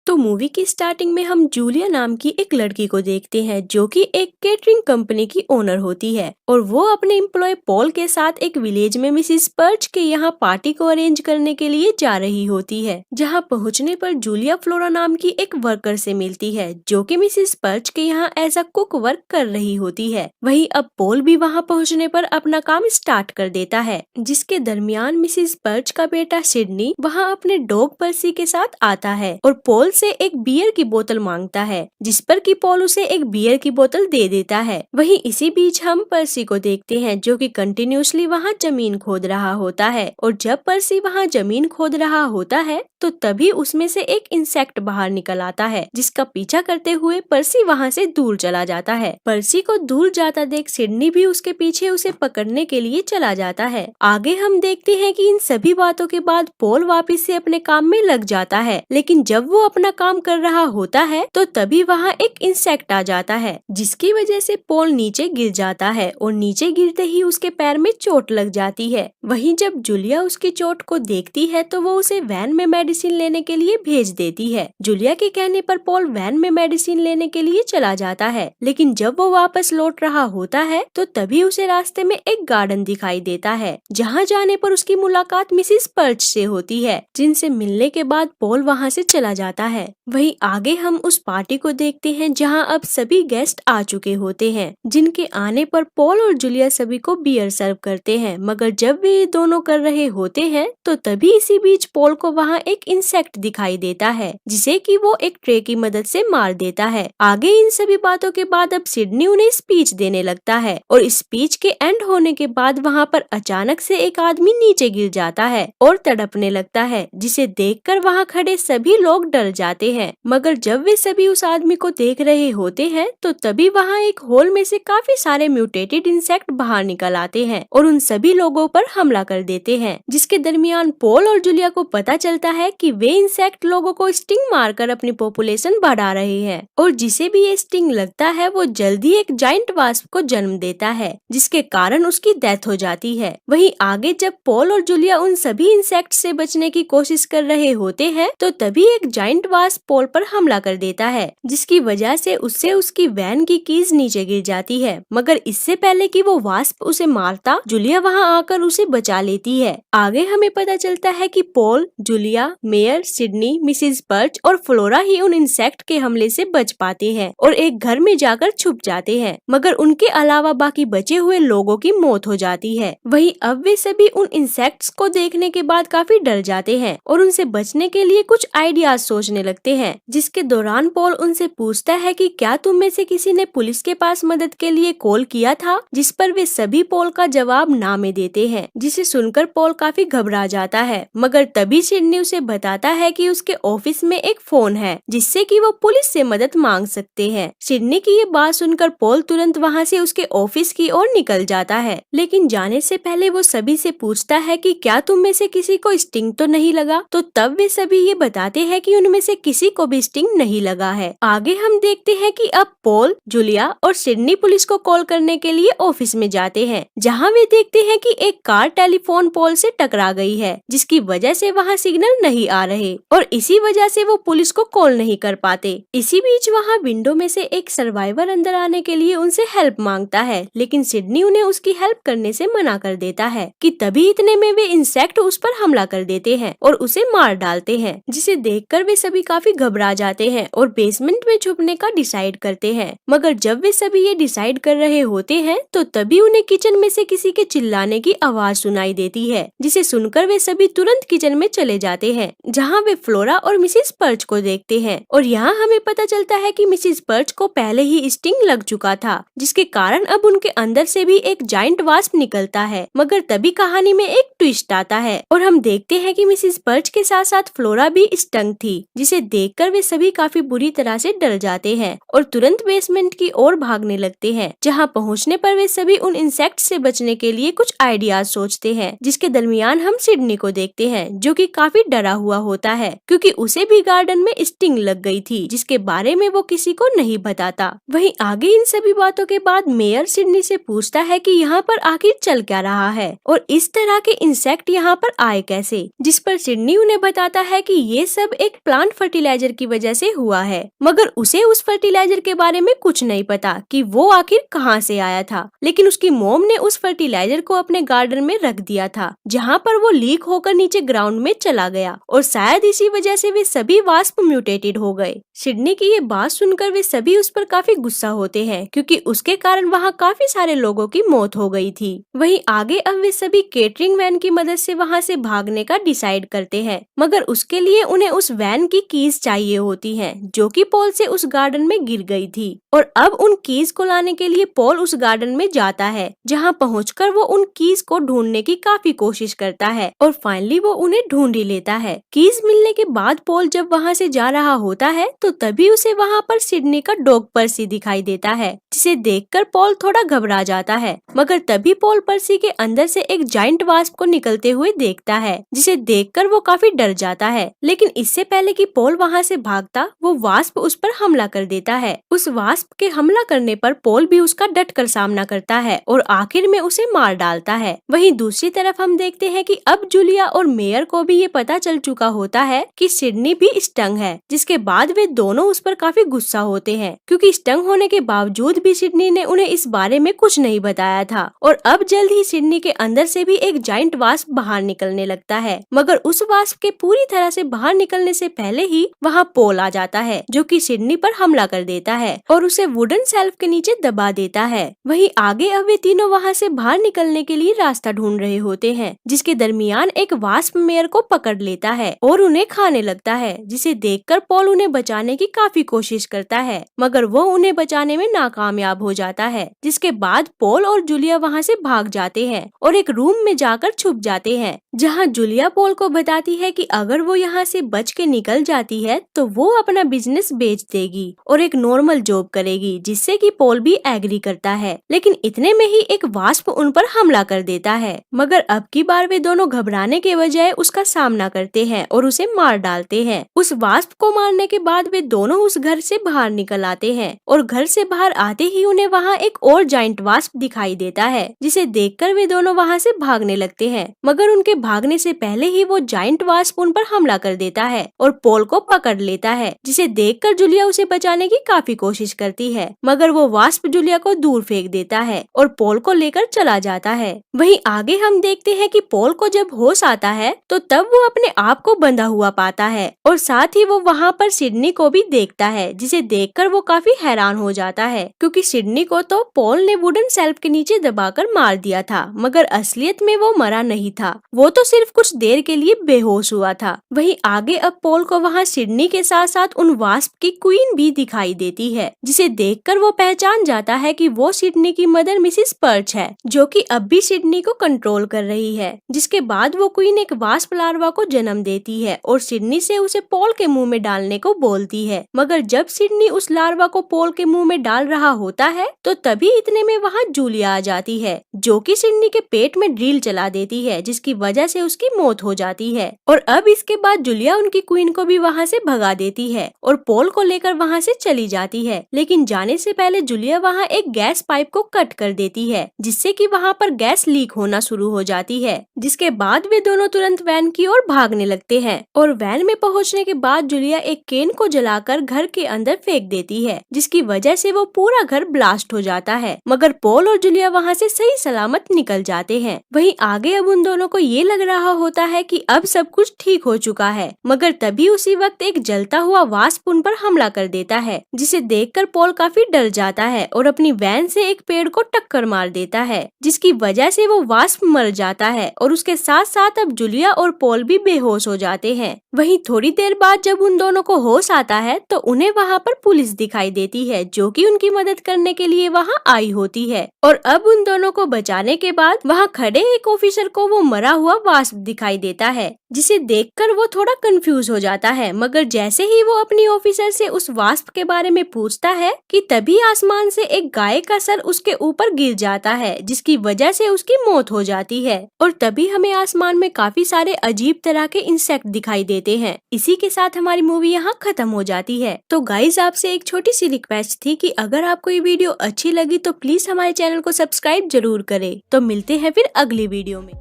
तो मूवी की स्टार्टिंग में हम जूलिया नाम की एक लड़की को देखते हैं जो कि एक केटरिंग कंपनी की ओनर होती है और वो अपने एम्प्लॉय पॉल के साथ एक विलेज में मिसिस पर्च के यहाँ पार्टी को अरेंज करने के लिए जा रही होती है। जहाँ पहुँचने पर जूलिया फ्लोरा नाम की एक वर्कर से मिलती है जो कि मिसिस पर्च के यहाँ एज अ कुक वर्क कर रही होती है। वहीं अब पॉल भी वहाँ पहुँचने पर अपना काम स्टार्ट कर देता है, जिसके दरमियान मिसिस पर्च का बेटा सिडनी वहाँ अपने डॉग पर्सी के साथ आता है और पॉल से एक बियर की बोतल मांगता है, जिस पर कि पॉल उसे एक बियर की बोतल दे देता है। वहीं इसी बीच हम पर्सी को देखते हैं जो कि कंटिन्यूअसली वहां जमीन खोद रहा होता है और जब पर्सी वहां जमीन खोद रहा होता है तो तभी उसमें से एक इंसेक्ट बाहर निकल आता है, जिसका पीछा करते हुए पर्सी वहां से दूर चला जाता है। पर्सी को दूर जाता देख सिडनी भी उसके पीछे उसे पकड़ने के लिए चला जाता है। आगे हम देखते हैं कि इन सभी बातों के बाद पॉल वापस से अपने काम में लग जाता है, लेकिन जब वो अपना काम कर रहा होता है तो तभी वहाँ एक इंसेक्ट आ जाता है, जिसकी वजह से पॉल नीचे गिर जाता है और नीचे गिरते ही उसके पैर में चोट लग जाती है। वहीं जब जूलिया उसकी चोट को देखती है तो वो उसे वैन में मेडिसिन लेने के लिए भेज देती है। जूलिया के कहने पर पॉल वैन में मेडिसिन लेने के लिए चला जाता है, लेकिन जब वो वापस लौट रहा होता है तो तभी उसे रास्ते में एक गार्डन दिखाई देता है, जहाँ जाने पर उसकी मुलाकात मिसिस पर्च से होती है, जिनसे मिलने के बाद पॉल वहाँ से चला जाता है। वहीं आगे हम उस पार्टी को देखते हैं जहां अब सभी गेस्ट आ चुके होते हैं, जिनके आने पर पॉल और जूलिया सभी को बियर सर्व करते हैं। मगर जब वे दोनों कर रहे होते हैं तो तभी इसी बीच पॉल को वहां एक इंसेक्ट दिखाई देता है, जिसे कि वो एक ट्रे की मदद से मार देता है। आगे इन सभी बातों के बाद अब सिडनी उन्हें स्पीच देने लगता है और स्पीच के एंड होने के बाद वहाँ पर अचानक से एक आदमी नीचे गिर जाता है और तड़पने लगता है, जिसे देखकर वहाँ खड़े सभी लोग डर जाते हैं। मगर जब वे सभी उस आदमी को देख रहे होते हैं तो तभी वहाँ एक होल में से काफी सारे म्यूटेटेड इंसेक्ट बाहर निकल आते हैं और उन सभी लोगों पर हमला कर देते हैं, जिसके दरमियान पॉल और जूलिया को पता चलता है कि वे इंसेक्ट लोगों को स्टिंग मारकर अपनी पॉपुलेशन बढ़ा रहे हैं और जिसे भी ये स्टिंग लगता है वो जल्दी एक जाइंट वास्प को जन्म देता है, जिसके कारण उसकी डेथ हो जाती है। वहीं आगे जब पॉल और जूलिया उन सभी इंसेक्ट से बचने की कोशिश कर रहे होते हैं तो तभी एक जाइंट वास्प पॉल पर हमला कर देता है, जिसकी वजह से उससे उसकी वैन की कीज नीचे गिर जाती है। मगर इससे पहले कि वो वास्प उसे मारता, जूलिया वहां आकर उसे बचा लेती है। आगे हमें पता चलता है कि Paul, Julia, mayor, Sydney, Mrs perch और फ्लोरा ही उन इंसेक्ट के हमले से बच पाते हैं और एक घर में जाकर छुप जाते हैं। मगर उनके अलावा बाकी बचे हुए लोगों की मौत हो जाती है। वहीं अब वे सभी उन इंसेक्ट्स को देखने के बाद काफी डर जाते हैं और उनसे बचने के लिए कुछ आइडियाज सोचने लगते हैं, जिसके दौरान पॉल उनसे पूछता है कि क्या तुम में से किसी ने पुलिस के पास मदद के लिए कॉल किया था, जिस पर वे सभी पॉल का जवाब ना में देते हैं, जिसे सुनकर पॉल काफी घबरा जाता है। मगर तभी सिडनी उसे बताता है कि उसके ऑफिस में एक फोन है जिससे कि वो पुलिस से मदद मांग सकते हैं। सिडनी की ये बात सुनकर पॉल तुरंत वहाँ से उसके ऑफिस की ओर निकल जाता है, लेकिन जाने से पहले वो सभी से पूछता है कि क्या तुम में से किसी को स्टिंग तो नहीं लगा। तो तब वे सभी ये बताते हैं कि उनमें से किसी को भी स्टिंग नहीं लगा है। आगे हम देखते हैं कि अब पॉल, जूलिया और सिडनी पुलिस को कॉल करने के लिए ऑफिस में जाते हैं, जहां वे देखते हैं कि एक कार टेलीफोन पोल से टकरा गई है, जिसकी वजह से वहां सिग्नल नहीं आ रहे और इसी वजह से वो पुलिस को कॉल नहीं कर पाते। इसी बीच वहां विंडो में से एक सर्वाइवर अंदर आने के लिए उनसे हेल्प मांगता है, लेकिन सिडनी उन्हें उसकी हेल्प करने से मना कर देता है कि तभी इतने में वे इंसेक्ट उस पर हमला कर देते हैं और उसे मार डालते हैं, जिसे देखकर वे सभी काफी घबरा जाते हैं और बेसमेंट में छुपने का डिसाइड करते हैं। मगर जब वे सभी ये डिसाइड कर रहे होते हैं तो तभी उन्हें किचन में से किसी के चिल्लाने की आवाज सुनाई देती है, जिसे सुनकर वे सभी तुरंत किचन में चले जाते हैं, जहां वे फ्लोरा और मिसिस पर्च को देखते हैं और यहाँ हमें पता चलता है कि मिसिस पर्च को पहले ही स्टिंग लग चुका था, जिसके कारण अब उनके अंदर से भी एक जाइंट वास्प निकलता है। मगर तभी कहानी में एक ट्विस्ट आता है और हम देखते हैं कि मिसिस पर्च के साथ साथ फ्लोरा भी स्टंग थी, जिसे देखकर वे सभी काफी बुरी तरह से डर जाते हैं और तुरंत बेसमेंट की ओर भागने लगते हैं, जहां पहुंचने पर वे सभी उन इंसेक्ट से बचने के लिए कुछ आइडियाज सोचते हैं। जिसके दरमियान हम सिडनी को देखते हैं जो कि काफी डरा हुआ होता है, क्योंकि उसे भी गार्डन में स्टिंग लग गई थी, जिसके बारे में वो किसी को नहीं बताता। वहीं आगे इन सभी बातों के बाद मेयर सिडनी से पूछता है कि यहाँ पर आखिर चल क्या रहा है और इस तरह के इंसेक्ट यहाँ पर आए कैसे, जिस पर सिडनी उन्हें बताता है कि ये सब एक प्लांट फर्टिलाइजर की वजह से हुआ है, मगर उसे उस फर्टिलाइजर के बारे में कुछ नहीं पता कि वो आखिर कहाँ से आया था। लेकिन उसकी मॉम ने उस फर्टिलाइजर को अपने गार्डन में रख दिया था, जहाँ पर वो लीक होकर नीचे ग्राउंड में चला गया और शायद इसी वजह से वे सभी वास्प म्यूटेटेड हो गए। सिडनी की ये बात सुनकर वे सभी उस पर काफी गुस्सा होते हैं, क्योंकि उसके कारण वहाँ काफी सारे लोगों की मौत हो गई थी। वहीं आगे अब वे सभी केटरिंग वैन की मदद से वहाँ से भागने का डिसाइड करते हैं, मगर उसके लिए उन्हें उस वैन की कीज चाहिए होती हैं, जो कि पॉल से उस गार्डन में गिर गई थी। और अब उन कीज को लाने के लिए पॉल उस गार्डन में जाता है, जहाँ पहुंचकर वो उन कीज को ढूंढने की काफी कोशिश करता है और फाइनली वो उन्हें ढूंढ ही लेता है। कीज मिलने के बाद पॉल जब वहाँ से जा रहा होता है तो तभी उसे वहाँ पर सिडनी का डॉग पर्सी दिखाई देता है, जिसे देखकर पॉल थोड़ा घबरा जाता है। मगर तभी पॉल पर्सी के अंदर से एक जाइंट वास्प को निकलते हुए देखता है, जिसे देखकर वो काफी डर जाता है। लेकिन इससे पहले कि पॉल वहाँ से भागता, वो वास्प उस पर हमला कर देता है। उस वास्प के हमला करने पर पॉल भी उसका डटकर सामना करता है और आखिर में उसे मार डालता है। वहीं दूसरी तरफ हम देखते हैं कि अब जूलिया और मेयर को भी ये पता चल चुका होता है कि सिडनी भी स्टंग है, जिसके बाद वे दोनों उस पर काफी गुस्सा होते हैं, क्योंकि स्टंग होने के बावजूद भी सिडनी ने उन्हें इस बारे में कुछ नहीं बताया था। और अब जल्द ही सिडनी के अंदर से भी एक जाइंट वास्प बाहर निकलने लगता है, मगर उस वास्प के पूरी तरह से बाहर निकलने से पहले ही वहाँ पॉल आ जाता है, जो कि सिडनी पर हमला कर देता है और उसे वुडन शेल्फ के नीचे दबा देता है। वहीं आगे अब वे तीनों वहाँ से बाहर निकलने के लिए रास्ता ढूंढ रहे होते हैं, जिसके दरमियान एक वास्प मेयर को पकड़ लेता है और उन्हें खाने लगता है, जिसे देखकर पॉल उन्हें बचाने की काफी कोशिश करता है, मगर वो उन्हें बचाने में नाकामयाब हो जाता है। जिसके बाद पॉल और जूलिया वहाँ से भाग जाते हैं और एक रूम में जाकर छुप जाते हैं, जहाँ जूलिया पॉल को बताती है कि अगर वो यहाँ से बच के निकल जाती है तो वो अपना बिजनेस बेच देगी और एक नॉर्मल जॉब करेगी, जिससे कि पॉल भी एग्री करता है। लेकिन इतने में ही एक वास्प उन पर हमला कर देता है, मगर अब की बार वे दोनों घबराने के बजाय उसका सामना करते हैं और उसे मार डालते हैं। उस वास्प को मारने के बाद वे दोनों उस घर से बाहर निकल आते हैं और घर से बाहर आते ही उन्हें वहाँ एक और जाइंट वास्प दिखाई देता है, जिसे देखकर वे दोनों वहाँ से भागने लगते हैं। मगर उनके भागने से पहले ही वो जाइंट वास्प उन पर हमला कर देता है और पॉल को पकड़ लेता है, जिसे देखकर जूलिया उसे बचाने की काफी कोशिश करती है, मगर वो वास्प जूलिया को दूर फेंक देता है और पॉल को लेकर चला जाता है। वहीं आगे हम देखते हैं कि पॉल को जब होश आता है तो तब वो अपने आप को बंधा हुआ पाता है और साथ ही वो वहाँ पर सिडनी को भी देखता है, जिसे देखकर वो काफी हैरान हो जाता है, क्योंकि सिडनी को तो पॉल ने वुडन शेल्फ के नीचे दबाकर मार दिया था, मगर असलियत में वो मरा नहीं था, वो तो सिर्फ कुछ देर के लिए बेहोश हुआ था। वहीं आगे अब पॉल को वहाँ सिडनी के साथ साथ उन वास्प की क्वीन भी दिखाई देती है, जिसे देखकर वो पहचान जाता है कि वो सिडनी की मदर मिसिस पर्च है, जो कि अब भी सिडनी को कंट्रोल कर रही है। जिसके बाद वो क्वीन एक वास्प लार्वा को जन्म देती है और सिडनी से उसे पॉल के मुंह में डालने को बोलती है, मगर जब सिडनी उस लार्वा को पॉल के मुंह में डाल रहा होता है तो तभी इतने में वहाँ जूलिया आ जाती है, जो कि सिडनी के पेट में ड्रिल चला देती है, जिसकी वजह से उसकी मौत हो जाती है। और अब इसके बाद जूलिया उनकी क्वीन को भी वहाँ से भगा देती है और पॉल को लेकर वहाँ से चली जाती है। लेकिन जाने से पहले जूलिया वहाँ एक गैस पाइप को कट कर देती है, जिससे कि वहाँ पर गैस लीक होना शुरू हो जाती है। जिसके बाद वे दोनों तुरंत वैन की ओर भागने लगते हैं और वैन में पहुँचने के बाद जूलिया एक केन को जलाकर घर के अंदर फेंक देती है, जिसकी वजह से वो पूरा घर ब्लास्ट हो जाता है, मगर पॉल और जूलिया वहाँ से सही सलामत निकल जाते हैं। वहीं आगे अब उन दोनों को ये लग रहा होता है कि अब सब कुछ ठीक हो चुका है, मगर तभी उसी वक्त एक जलता हुआ वास्प उन पर हमला कर देता है, जिसे देखकर पॉल काफी डर जाता है और अपनी वैन से एक पेड़ को टक्कर मार देता है, जिसकी वजह से वो वास्प मर जाता है और उसके साथ साथ अब जूलिया और पॉल भी बेहोश हो जाते हैं। वहीं थोड़ी देर बाद जब उन दोनों को होश आता है तो उन्हें वहाँ पर पुलिस दिखाई देती है, जो कि उनकी मदद करने के लिए वहाँ आई होती है। और अब उन दोनों को बचाने के बाद वहाँ खड़े एक ऑफिसर को वो मरा हुआ वास्प दिखाई देता है, जिसे देखकर वो थोड़ा कंफ्यूज हो जाता है, मगर जैसे ही वो अपनी ऑफिसर से उस वास्प के बारे में पूछता है कि तभी आसमान से एक गाय का सर उसके ऊपर गिर जाता है, जिसकी वजह से उसकी मौत हो जाती है। और तभी हमें आसमान में काफी सारे अजीब तरह के इंसेक्ट दिखाई देते हैं। इसी के साथ हमारी मूवी यहाँ खत्म हो जाती है। तो गाइज आपसे एक छोटी सी रिक्वेस्ट थी कि अगर आपको ये वीडियो अच्छी लगी तो प्लीज हमारे चैनल को सब्सक्राइब जरूर करें। तो मिलते हैं फिर अगली वीडियो में।